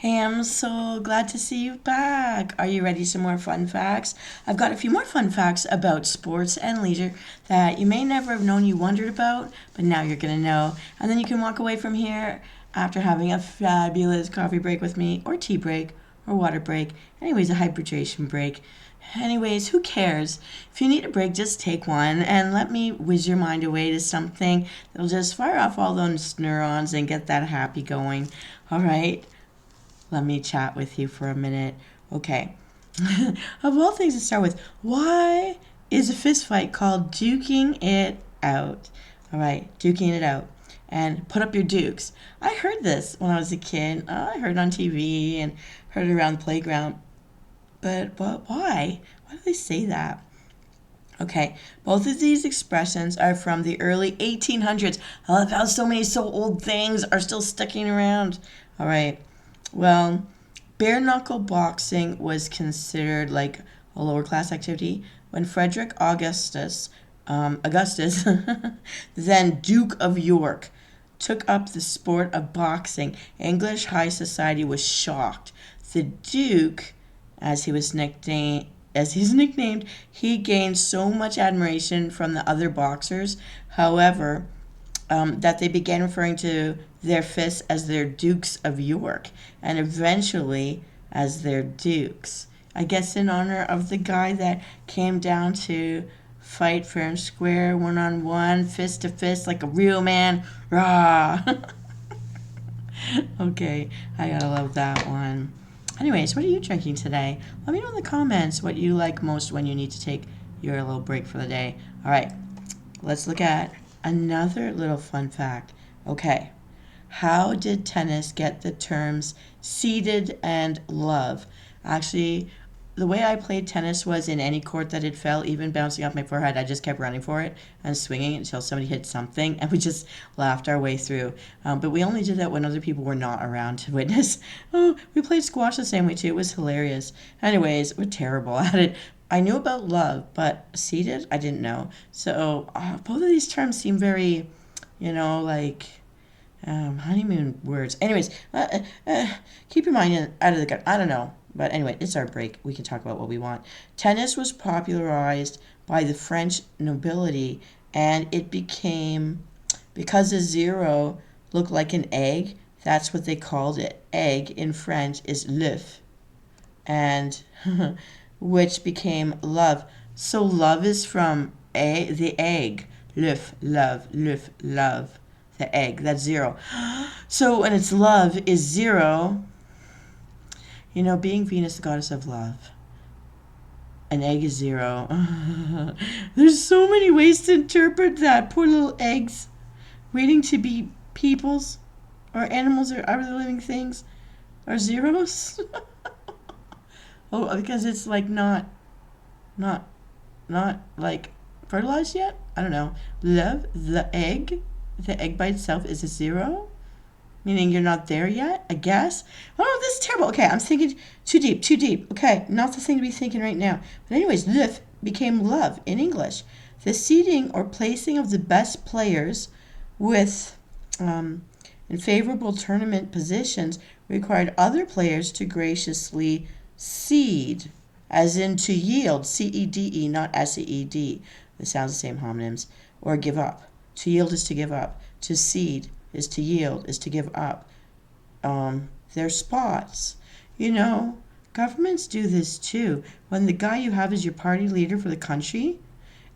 Hey, I'm so glad to see you back. Are you ready for some more fun facts? I've got a few more fun facts about sports and leisure that you may never have known you wondered about, but now you're going to know. And then you can walk away from here after having a fabulous coffee break with me, or tea break, or water break. Anyways, a hydration break. Anyways, who cares? If you need a break, just take one and let me whiz your mind away to something that'll just fire off all those neurons and get that happy going. All right? Let me chat with you for a minute. Okay. Of all things to start with, why is a fist fight called duking it out? All right, duking it out. And put up your dukes. I heard this when I was a kid. I heard it on TV and heard it around the playground. But why? Why do they say that? Okay, both of these expressions are from the early 1800s. I love how so many so old things are still sticking around. All right, well, bare knuckle boxing was considered like a lower class activity when Frederick Augustus, then Duke of York, took up the sport of boxing. English high society was shocked. The Duke, as he was nicknamed, he gained so much admiration from the other boxers, however, that they began referring to their fists as their Dukes of York, and eventually as their Dukes. I guess in honor of the guy that came down to fight fair and square, one on one, fist to fist, like a real man. Rah! Okay, I gotta love that one. Anyways, what are you drinking today? Let me know in the comments what you like most when you need to take your little break for the day. All right, let's look at another little fun fact. Okay, how did tennis get the terms seated and love? Actually, the way I played tennis was in any court that it fell, even bouncing off my forehead, I just kept running for it and swinging it until somebody hit something, and we just laughed our way through. But we only did that when other people were not around to witness. Oh, we played squash the same way too. It was hilarious. Anyways, we're terrible at it. I knew about love, but seated, I didn't know. So both of these terms seem very, like honeymoon words. Anyways, keep your mind out of the gut. I don't know. But anyway, it's our break. We can talk about what we want. Tennis was popularized by the French nobility, and it became, because a zero looked like an egg, that's what they called it. Egg in French is l'œuf, and which became love. So love is from the egg. L'œuf, love, l'œuf, love. The egg, that's zero. So when it's love is zero, being Venus, the goddess of love, an egg is zero. There's so many ways to interpret that. Poor little eggs waiting to be peoples or animals or other living things are zeros. Oh, because it's like not like fertilized yet? I don't know. Love, the egg by itself is a zero? Meaning you're not there yet, I guess. Oh, this is terrible. Okay, I'm thinking too deep. Okay, not the thing to be thinking right now. But anyways, "love" became love in English. The seeding or placing of the best players with in favorable tournament positions required other players to graciously cede, as in to yield, C-E-D-E, not S-E-E-D. It sounds the same homonyms. Or give up. To yield is to give up. To cede is to yield, is to give up their spots. Governments do this too. When the guy you have is your party leader for the country,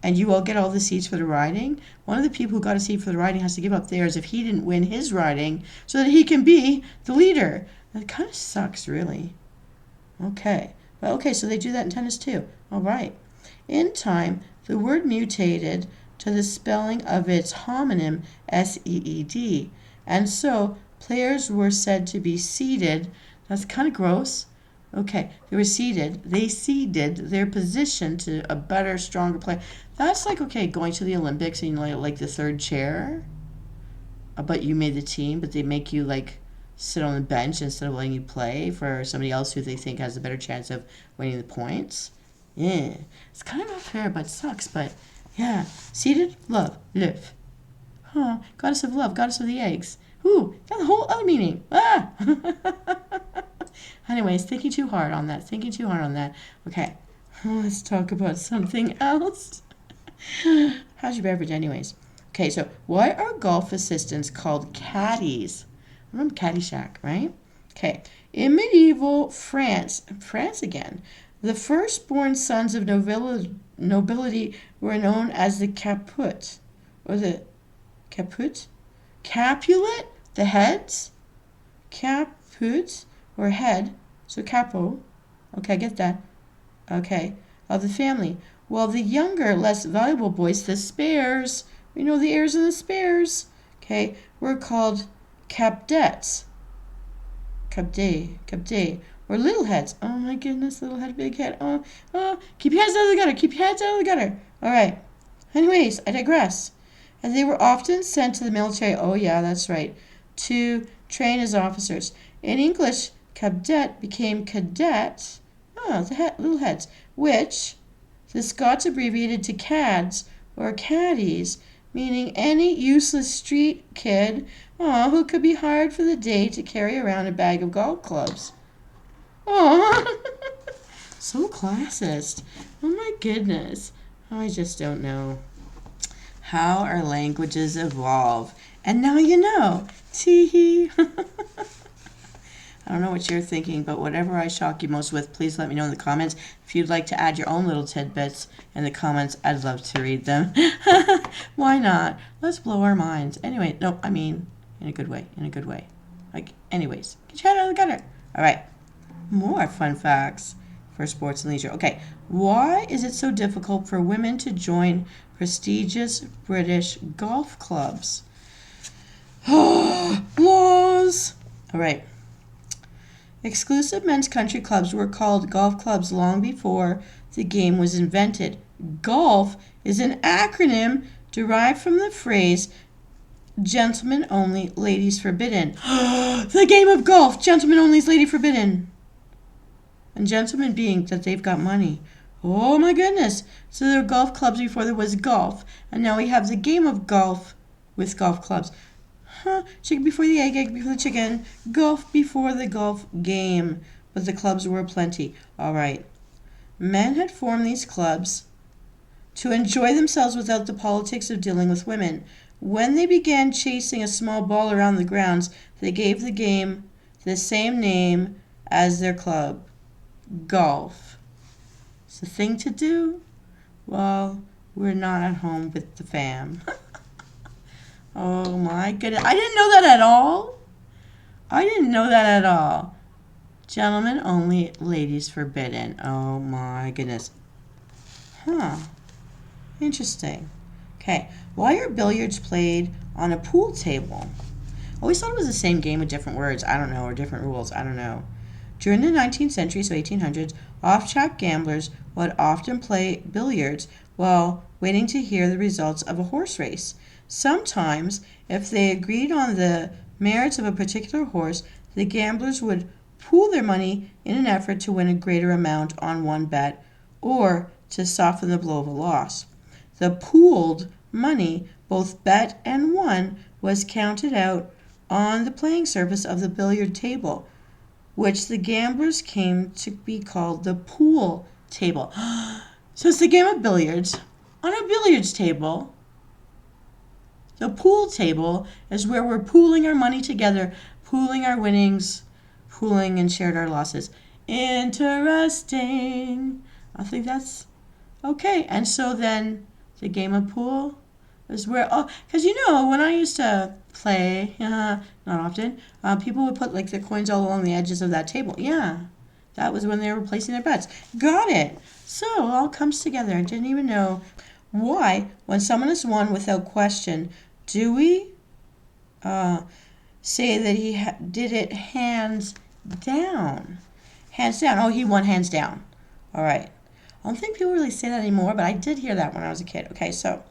and you all get all the seats for the riding, one of the people who got a seat for the riding has to give up theirs if he didn't win his riding so that he can be the leader. That kind of sucks, really. Okay. Well, okay, so they do that in tennis too. All right. In time, the word mutated to the spelling of its homonym SEED. And so players were said to be seeded. That's kind of gross. Okay, they were seeded. They ceded their position to a better, stronger player. That's like, okay, going to the Olympics and like the third chair, but you made the team, but they make you like sit on the bench instead of letting you play for somebody else who they think has a better chance of winning the points. Yeah, it's kind of unfair, but it sucks. But yeah, seated, love, live. Huh, goddess of love, goddess of the eggs. Ooh, that's a whole other meaning. Ah! Anyways, thinking too hard on that. Thinking too hard on that. Okay, let's talk about something else. How's your beverage anyways? Okay, so why are golf assistants called caddies? Remember Caddyshack, right? Okay, in medieval France again, the firstborn sons of nobility were known as the caput, or the caput? Capulet, the heads? Caput, or head, so capo, okay, I get that, okay, of the family. Well, the younger, less valuable boys, the spares, we know the heirs and the spares, okay, were called capdets, capde, or little heads. Oh my goodness, little head, big head. Oh, keep your heads out of the gutter, keep your heads out of the gutter. All right. Anyways, I digress. And they were often sent to the military, oh yeah, that's right, to train as officers. In English, cadet became cadet, little heads, which the Scots abbreviated to cads or caddies, meaning any useless street kid who could be hired for the day to carry around a bag of golf clubs. Oh, so classist. Oh my goodness. I just don't know. How our languages evolve. And now you know. Tee-hee. I don't know what you're thinking, but whatever I shock you most with, please let me know in the comments. If you'd like to add your own little tidbits in the comments, I'd love to read them. Why not? Let's blow our minds. Anyway, no, I mean, in a good way, Like, anyways, get your head out of the gutter. All right, more fun facts for sports and leisure. Okay, why is it so difficult for women to join prestigious British golf clubs? Laws! All right. Exclusive men's country clubs were called golf clubs long before the game was invented. Golf is an acronym derived from the phrase gentlemen only, ladies forbidden. The game of golf, gentlemen only, ladies forbidden. And gentlemen being that they've got money. Oh my goodness. So there were golf clubs before there was golf. And now we have the game of golf with golf clubs. Chicken before the egg before the chicken. Golf before the golf game. But the clubs were plenty. All right. Men had formed these clubs to enjoy themselves without the politics of dealing with women. When they began chasing a small ball around the grounds, they gave the game the same name as their club. Golf. It's the thing to do while we're not at home with the fam. Oh my goodness. I didn't know that at all. Gentlemen only, ladies forbidden. Oh my goodness. Interesting. Okay. Why are billiards played on a pool table? I always thought it was the same game with different words. I don't know. Or different rules. I don't know. During the 19th century, so 1800s, off-track gamblers would often play billiards while waiting to hear the results of a horse race. Sometimes, if they agreed on the merits of a particular horse, the gamblers would pool their money in an effort to win a greater amount on one bet or to soften the blow of a loss. The pooled money, both bet and won, was counted out on the playing surface of the billiard table, which the gamblers came to be called the pool table. So it's the game of billiards on a billiards table. The pool table is where we're pooling our money together, pooling our winnings, pooling and shared our losses. Interesting. I think that's okay. And so then the game of pool is where, because when I used to play, not often, people would put like the coins all along the edges of that table. Yeah, that was when they were placing their bets. Got it. So it all comes together. I didn't even know why, when someone has won without question, do we say that he did it hands down? Hands down. Oh, he won hands down. All right. I don't think people really say that anymore, but I did hear that when I was a kid. Okay, so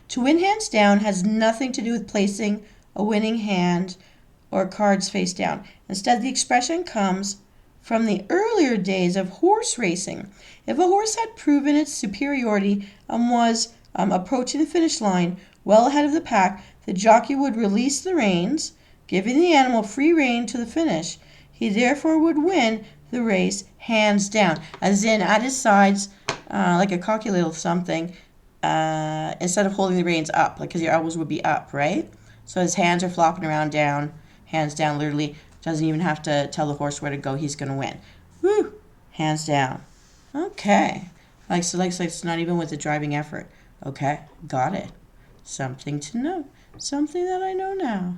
to win hands down has nothing to do with placing a winning hand or cards face down. Instead, the expression comes from the earlier days of horse racing. If a horse had proven its superiority and was approaching the finish line well ahead of the pack, the jockey would release the reins, giving the animal free rein to the finish. He therefore would win the race hands down. As in, at his sides, like a cocky little something, instead of holding the reins up, like because your elbows would be up, right? So his hands are flopping around down, hands down, literally. Doesn't even have to tell the horse where to go. He's going to win. Woo! Hands down. Okay. Like it's not even with a driving effort. Okay, got it. Something to know. Something that I know now.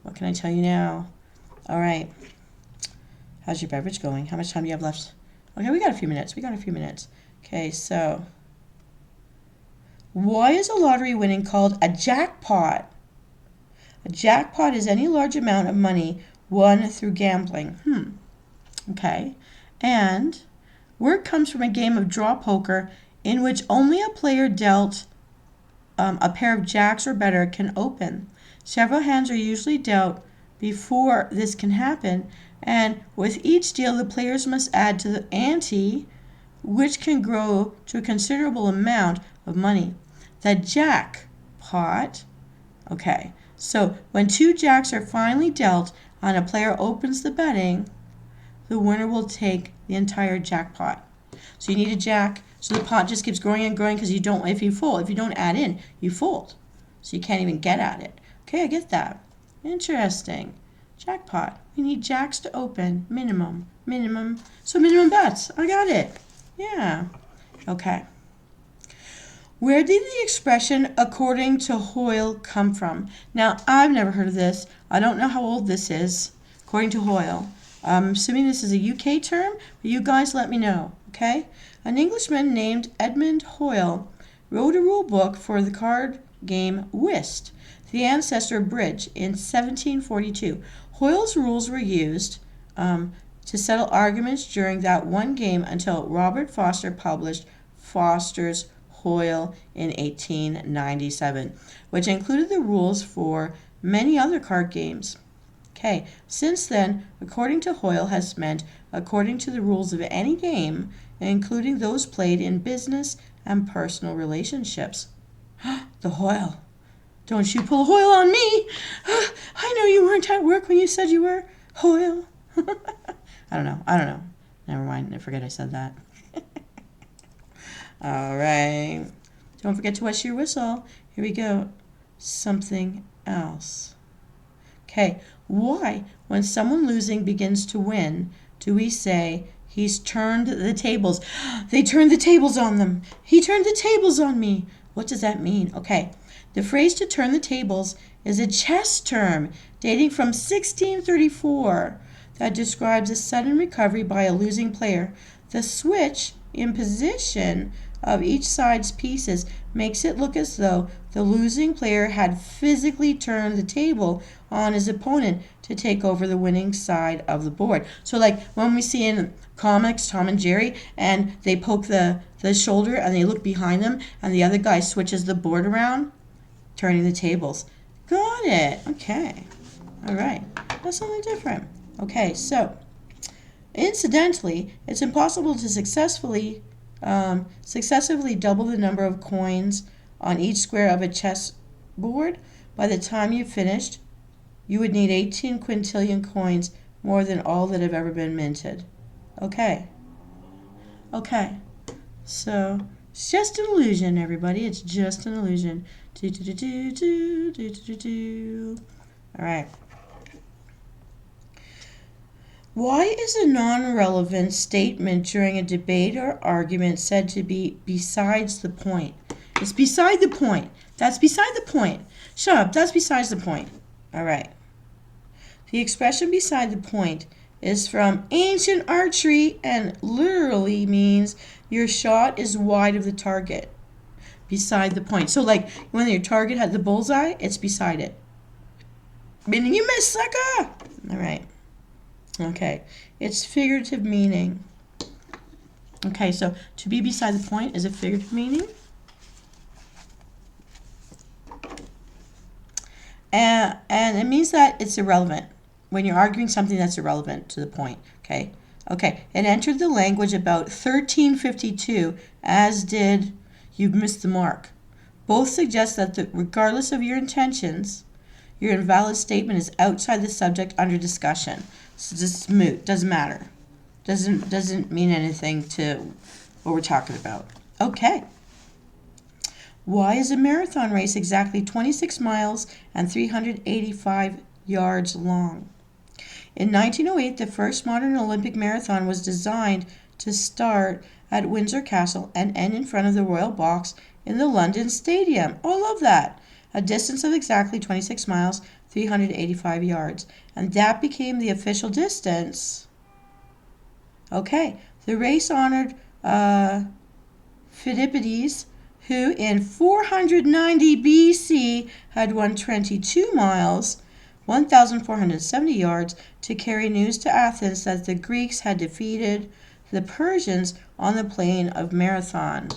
What can I tell you now? All right. How's your beverage going? How much time do you have left? Okay, we got a few minutes. Okay, so why is a lottery winning called a jackpot? A jackpot is any large amount of money won through gambling. Okay. And word comes from a game of draw poker in which only a player dealt a pair of jacks or better can open. Several hands are usually dealt before this can happen, and with each deal the players must add to the ante, which can grow to a considerable amount of money. The jackpot, okay, so when two jacks are finally dealt and a player opens the betting, the winner will take the entire jackpot. So you need a jack, so the pot just keeps growing and growing because if you don't add in, you fold. So you can't even get at it. Okay, I get that. Interesting. Jackpot. We need jacks to open. Minimum. So minimum bets. I got it. Yeah. Okay. Where did the expression according to Hoyle come from? Now, I've never heard of this. I don't know how old this is. According to Hoyle. I'm assuming this is a UK term, but you guys let me know, okay? An Englishman named Edmund Hoyle wrote a rule book for the card game whist, the ancestor of bridge, in 1742. Hoyle's rules were used to settle arguments during that one game until Robert Foster published Foster's Hoyle in 1897, which included the rules for many other card games. Okay, since then, according to Hoyle has meant according to the rules of any game, including those played in business and personal relationships. The Hoyle. Don't you pull a Hoyle on me. I know you weren't at work when you said you were. Hoyle. I don't know. Never mind. I forget I said that. All right. Don't forget to wet your whistle. Here we go. Something else. Okay. Why, when someone losing begins to win, do we say, he's turned the tables? They turned the tables on them. He turned the tables on me. What does that mean? Okay. The phrase to turn the tables is a chess term dating from 1634 that describes a sudden recovery by a losing player. The switch in position of each side's pieces makes it look as though the losing player had physically turned the table on his opponent to take over the winning side of the board. So like when we see in comics Tom and Jerry and they poke the shoulder and they look behind them and the other guy switches the board around, turning the tables. Got it. Okay. All right. That's something different. Okay, so incidentally, it's impossible to successively double the number of coins on each square of a chess board. By the time you've finished, you would need 18 quintillion coins, more than all that have ever been minted. Okay. So it's just an illusion, everybody. It's just an illusion. All right. Why is a non-relevant statement during a debate or argument said to be besides the point? It's beside the point. That's beside the point. Shut up. That's besides the point. All right. The expression beside the point is from ancient archery and literally means your shot is wide of the target. Beside the point. So like when your target had the bullseye, it's beside it. Meaning you missed, sucker! All right. Okay. It's figurative meaning. Okay, so to be beside the point is a figurative meaning. And it means that it's irrelevant. When you're arguing something that's irrelevant to the point. Okay. It entered the language about 1352, as did you've missed the mark. Both suggest that regardless of your intentions, Your invalid statement is outside the subject under discussion. So this is moot. Doesn't matter. Doesn't mean anything to what we're talking about. Okay. Why is a marathon race exactly 26 miles and 385 yards long? In 1908, the first modern Olympic marathon was designed to start at Windsor Castle and end in front of the Royal Box in the London Stadium. Oh, I love that. A distance of exactly 26 miles, 385 yards. And that became the official distance. Okay, the race honored Phidippides, who in 490 BC had won 22 miles, 1,470 yards, to carry news to Athens that the Greeks had defeated the Persians on the plain of Marathon.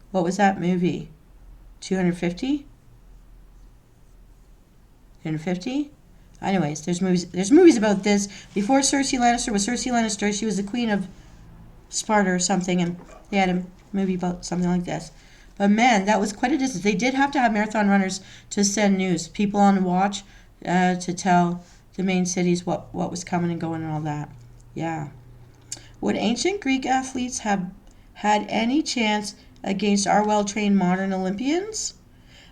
What was that movie? 250? 250? Anyways, there's movies about this. Before Cersei Lannister was Cersei Lannister, she was the queen of Sparta or something, and they had a movie about something like this. But man, that was quite a distance. They did have to have marathon runners to send news, people on watch, to tell the main cities what was coming and going and all that. Yeah. Would ancient Greek athletes have had any chance against our well-trained modern Olympians?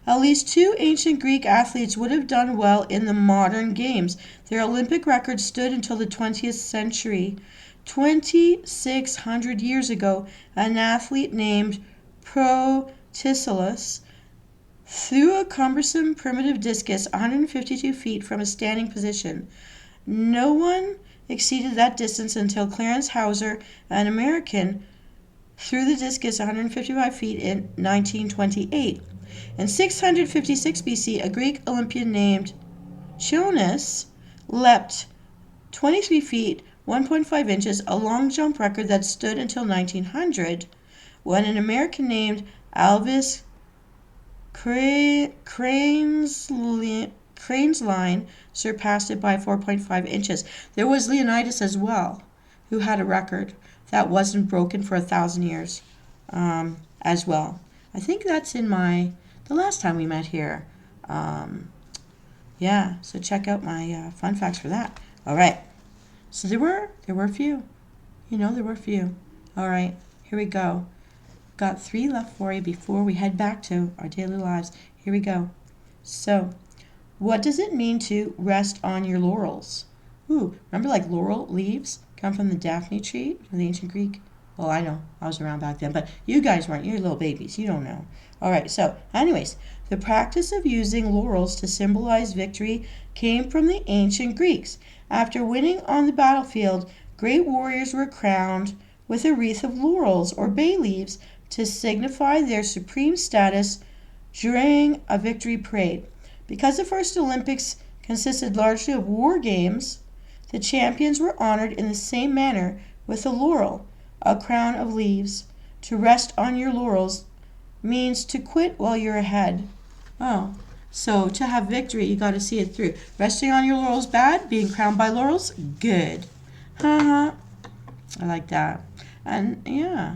At least 2 ancient Greek athletes would have done well in the modern games. Their Olympic record stood until the 20th century. 2,600 years ago, an athlete named Protesilaus threw a cumbersome primitive discus 152 feet from a standing position. No one exceeded that distance until Clarence Hauser, an American, threw the discus 155 feet in 1928. In 656 BC, a Greek Olympian named Chionis leapt 23 feet 1.5 inches, a long jump record that stood until 1900, when an American named Alvis Cranesline surpassed it by 4.5 inches. There was Leonidas as well, who had a record that wasn't broken for 1,000 years as well. I think that's in the last time we met here. Yeah, so check out my fun facts for that. All right. So there were a few. There were a few. All right, here we go. Got 3 left for you before we head back to our daily lives. Here we go. So, what does it mean to rest on your laurels? Ooh, remember like laurel leaves come from the Daphne tree from the ancient Greek? Well, I know. I was around back then, but you guys weren't. You're little babies. You don't know. All right, so anyways, the practice of using laurels to symbolize victory came from the ancient Greeks. After winning on the battlefield, great warriors were crowned with a wreath of laurels or bay leaves to signify their supreme status during a victory parade. Because the first Olympics consisted largely of war games, the champions were honored in the same manner with a laurel, a crown of leaves. To rest on your laurels means to quit while you're ahead. Oh, so to have victory, you got to see it through. Resting on your laurels bad, being crowned by laurels good. I like that. And yeah,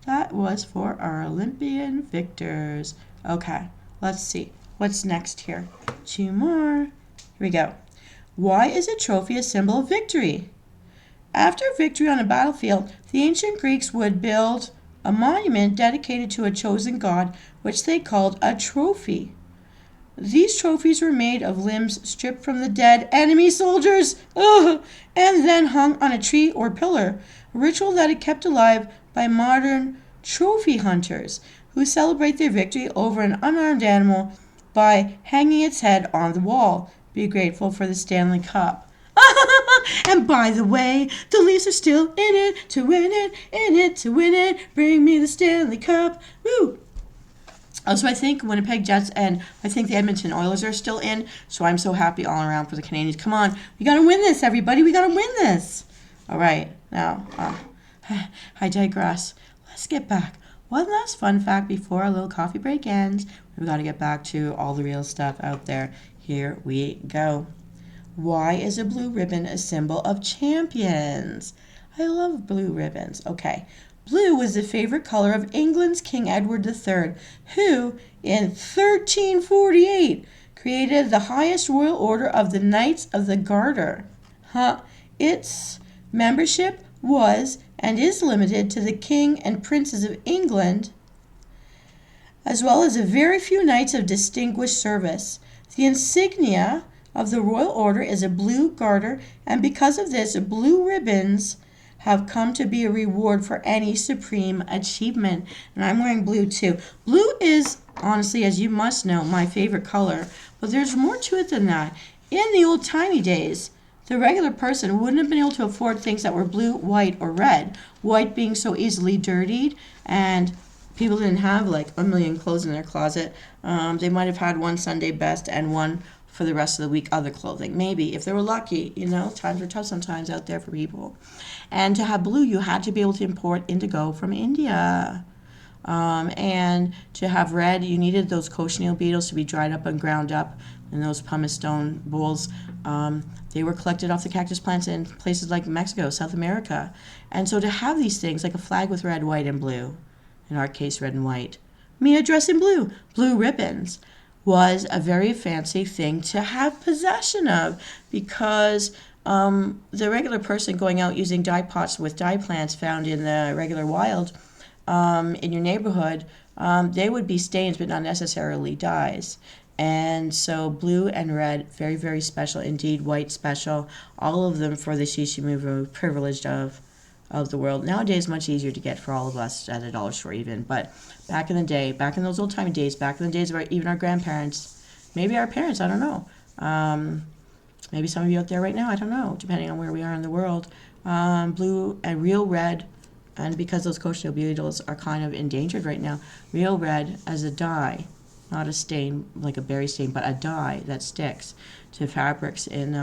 that was for our Olympian victors. Okay, let's see. What's next here? 2 more. Here we go. Why is a trophy a symbol of victory? After victory on a battlefield, the ancient Greeks would build a monument dedicated to a chosen god, which they called a trophy. These trophies were made of limbs stripped from the dead enemy soldiers, and then hung on a tree or pillar, a ritual that is kept alive by modern trophy hunters, who celebrate their victory over an unarmed animal by hanging its head on the wall. Be grateful for the Stanley Cup. And by the way, the Leafs are still in it to win it, in it to win it. Bring me the Stanley Cup. Woo! Also, I think Winnipeg Jets and I think the Edmonton Oilers are still in, so I'm so happy all around for the Canadians. Come on, we got to win this, everybody. We got to win this. All right, now, I digress. Let's get back. One last fun fact before our little coffee break ends. We've got to get back to all the real stuff out there. Here we go. Why is a blue ribbon a symbol of champions? I love blue ribbons. Okay. Blue was the favorite color of England's King Edward III, who, in 1348, created the highest royal order of the Knights of the Garter. Its membership was and is limited to the King and Princes of England, as well as a very few knights of distinguished service. The insignia of the royal order is a blue garter, and because of this, blue ribbons have come to be a reward for any supreme achievement. And I'm wearing blue too. Blue is, honestly, as you must know, my favorite color, but there's more to it than that. In the old-timey days, the regular person wouldn't have been able to afford things that were blue, white, or red. White being so easily dirtied, and people didn't have like a million clothes in their closet. They might have had one Sunday best and one for the rest of the week other clothing. Maybe, if they were lucky, times were tough sometimes out there for people. And to have blue, you had to be able to import indigo from India. And to have red, you needed those cochineal beetles to be dried up and ground up in those pumice stone bowls. They were collected off the cactus plants in places like Mexico, South America. And so to have these things, like a flag with red, white, and blue, in our case, red and white, me a dress in blue, blue ribbons, was a very fancy thing to have possession of, because the regular person going out using dye pots with dye plants found in the regular wild in your neighborhood, they would be stains but not necessarily dyes. And so blue and red, very, very special indeed. White, special. All of them for the Shishimu privileged of the world. Nowadays, much easier to get for all of us at a dollar store even. But back in the day, back in those old-timey days, back in the days of even our grandparents, maybe our parents, I don't know. Maybe some of you out there right now, I don't know, depending on where we are in the world. Blue and real red, and because those cochineal beetles are kind of endangered right now, real red as a dye, not a stain like a berry stain, but a dye that sticks to fabrics in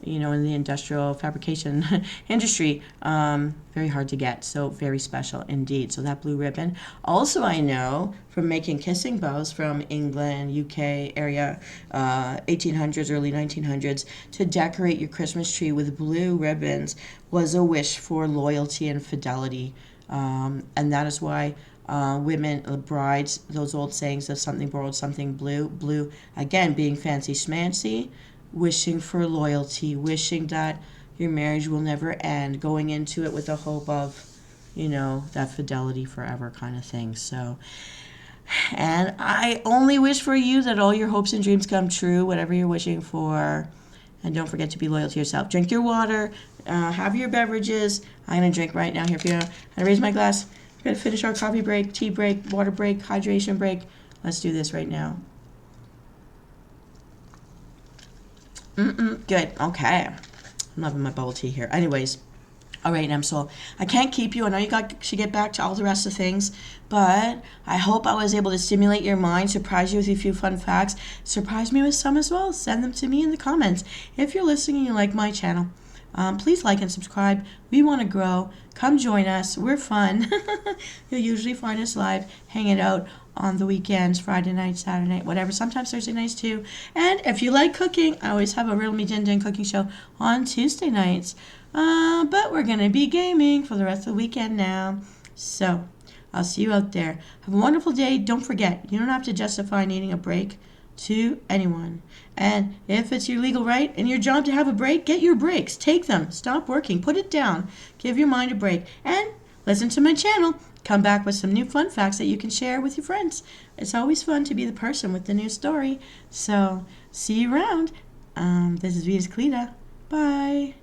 in the industrial fabrication industry. Very hard to get, so very special indeed. So that blue ribbon. Also, I know from making kissing bows from England, UK area, 1800s, early 1900s, to decorate your Christmas tree with blue ribbons was a wish for loyalty and fidelity. And that is why women, brides, those old sayings of something borrowed, something blue, blue, again, being fancy schmancy, wishing for loyalty, wishing that your marriage will never end, going into it with the hope of, that fidelity forever kind of thing. So, and I only wish for you that all your hopes and dreams come true, whatever you're wishing for. And don't forget to be loyal to yourself. Drink your water, have your beverages. I'm going to drink right now here for you. I'm going to raise my glass. We're going to finish our coffee break, tea break, water break, hydration break. Let's do this right now. Good. Okay. I'm loving my bubble tea here. Anyways, all right, Msoul. I can't keep you. I know you should get back to all the rest of things, but I hope I was able to stimulate your mind, surprise you with a few fun facts, surprise me with some as well. Send them to me in the comments. If you're listening and you like my channel, please like and subscribe. We want to grow. Come join us. We're fun. You'll usually find us live, hanging out on the weekends, Friday night, Saturday night, whatever. Sometimes Thursday nights too. And if you like cooking, I always have a Real Me Din Din cooking show on Tuesday nights. But we're going to be gaming for the rest of the weekend now. So I'll see you out there. Have a wonderful day. Don't forget, you don't have to justify needing a break to anyone. And if it's your legal right and your job to have a break, get your breaks. Take them. Stop working. Put it down. Give your mind a break. And listen to my channel. Come back with some new fun facts that you can share with your friends. It's always fun to be the person with the new story. So see you around. This is Callida. Bye.